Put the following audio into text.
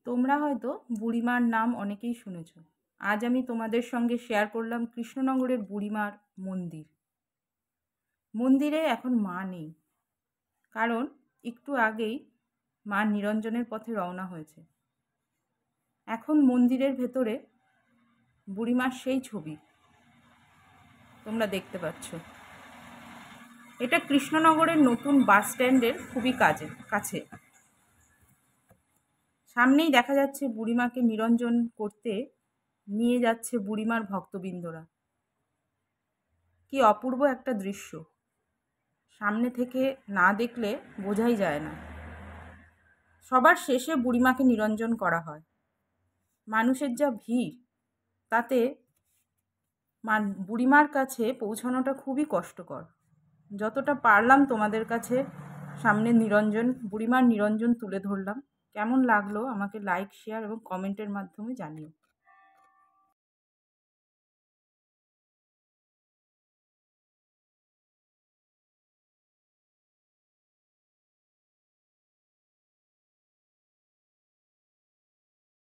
তোমরা হয়তো বুড়িমার নাম অনেকেই শুনেছ। আজ আমি তোমাদের সঙ্গে শেয়ার করলাম কৃষ্ণনগরের বুড়িমার মন্দির। মন্দিরে এখন মা নেই, কারণ একটু আগেই মা নিরঞ্জনের পথে রওনা হয়েছে। এখন মন্দিরের ভেতরে বুড়িমার সেই ছবি তোমরা দেখতে পাচ্ছ। এটা কৃষ্ণনগরের নতুন বাস স্ট্যান্ডের খুবই কাছে। সামনেই দেখা যাচ্ছে বুড়িমাকে নিরঞ্জন করতে নিয়ে যাচ্ছে বুড়িমার ভক্তবৃন্দরা। কি অপূর্ব একটা দৃশ্য, সামনে থেকে না দেখলে বোঝাই যায় না। সবার শেষে বুড়িমাকে নিরঞ্জন করা হয়। মানুষের যা ভিড়, তাতে বুড়িমার কাছে পৌঁছানোটা খুবই কষ্টকর। যতটা পারলাম তোমাদের কাছে সামনে বুড়িমার নিরঞ্জন তুলে ধরলাম। কেমন লাগলো আমাকে লাইক, শেয়ার এবং কমেন্টের মাধ্যমে জানিও।